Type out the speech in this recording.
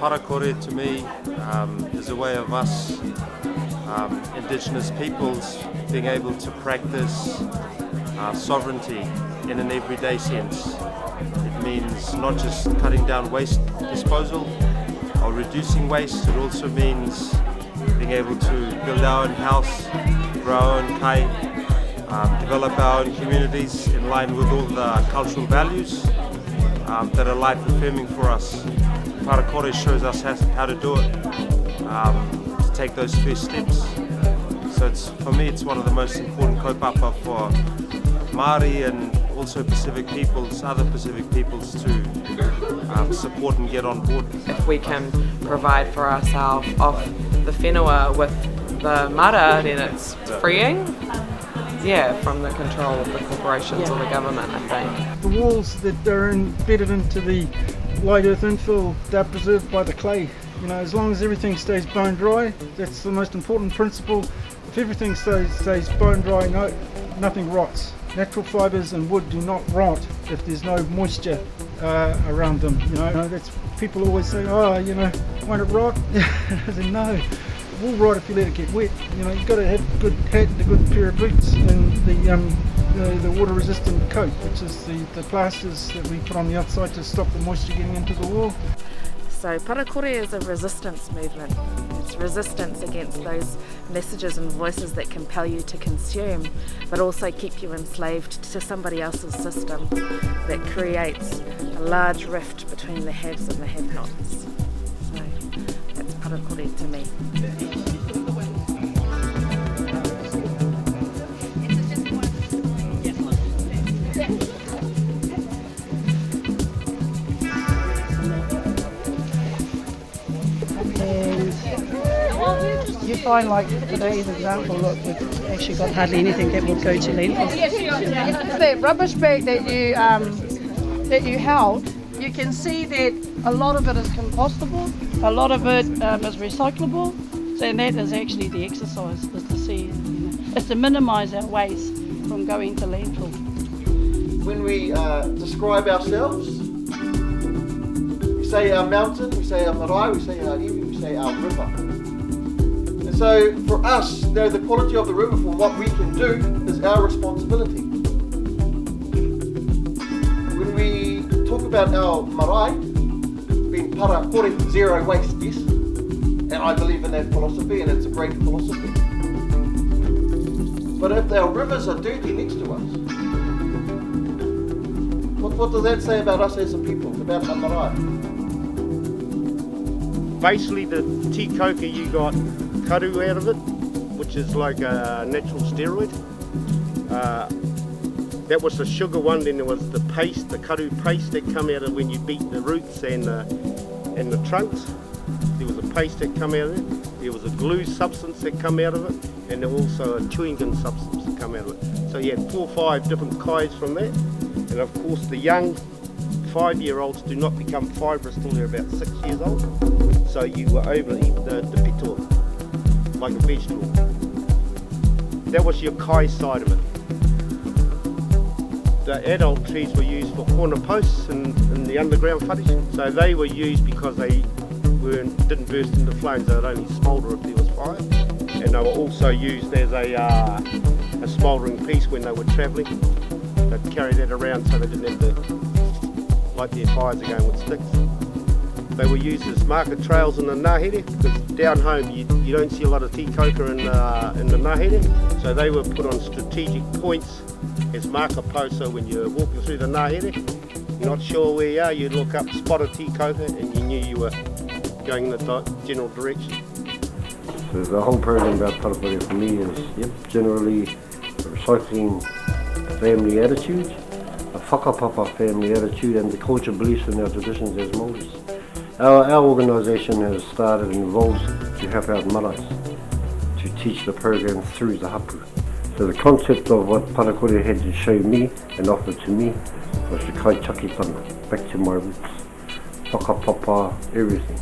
Parakore to me is a way of us Indigenous peoples being able to practice sovereignty in an everyday sense. It means not just cutting down waste disposal or reducing waste, it also means being able to build our own house, grow our own kai, develop our own communities in line with all the cultural values that are life affirming for us. Parakore shows us how to do it, to take those first steps. So for me it's one of the most important kaupapa for Maori and also Pacific peoples, other Pacific peoples to support and get on board. If we can provide for ourselves off the whenua with the mara, then it's freeing, from the control of the corporations or the government, I think. The walls that are embedded into the light earth infill, they're preserved by the clay. You know, as long as everything stays bone dry, that's the most important principle. If everything stays bone dry, nothing rots. Natural fibres and wood do not rot if there's no moisture around them. You know, that's people always say, oh, you know, won't it rot? I say, no, it will rot if you let it get wet. You know, you've got to have a good hat and a good pair of boots and the water-resistant coat, which is the plasters that we put on the outside to stop the moisture getting into the wall. So Parakore is a resistance movement. It's resistance against those messages and voices that compel you to consume, but also keep you enslaved to somebody else's system that creates a large rift between the haves and the have-nots. So that's Parakore to me. You find, like today's example, look, we've actually got hardly anything that will go to landfill. That rubbish bag that you held, you can see that a lot of it is compostable, a lot of it is recyclable. So that is actually the exercise, is to see, is to minimise our waste from going to landfill. When we describe ourselves, we say our mountain, we say our marae, we say our iwi, we say our river. So for us, the quality of the river for what we can do is our responsibility. When we talk about our marae, being Parakore, zero waste, yes, and I believe in that philosophy and it's a great philosophy. But if our rivers are dirty next to us, what does that say about us as a people, about our marae? Basically the tea coca, you got karu out of it, which is like a natural steroid. That was the sugar one. Then there was the paste, the karu paste that come out of when you beat the roots and the trunks. There was a paste that come out of it. There was a glue substance that come out of it, and there was also a chewing gum substance that come out of it. So you had 4 or 5 different kais from that. And of course the young 5-year-olds do not become fibrous till they're about 6 years old. So you were able to eat the pito like a vegetable. That was your kai side of it. The adult trees were used for corner posts in the underground footage. So they were used because they didn't burst into flames, they would only smoulder if there was fire. And they were also used as a smouldering piece when they were travelling. They'd carry that around so they didn't have to light their fires again with sticks. They were used as market trails in the Ngahere, because down home you don't see a lot of tea coca in the Ngahere. So they were put on strategic points as marker posts, so when you're walking through the Ngahere, you're not sure where you are, you'd look up, spot a tea coca, and you knew you were going in the general direction. So the whole program about Parakore for me is, generally recycling family attitude, a whakapapa family attitude, and the culture beliefs and our traditions as Māoris. Our organisation has started and evolved to help out marae, to teach the program through the hapu. So the concept of what Parakore had to show me and offer to me was to kai takitana, back to my roots, whakapapa, everything.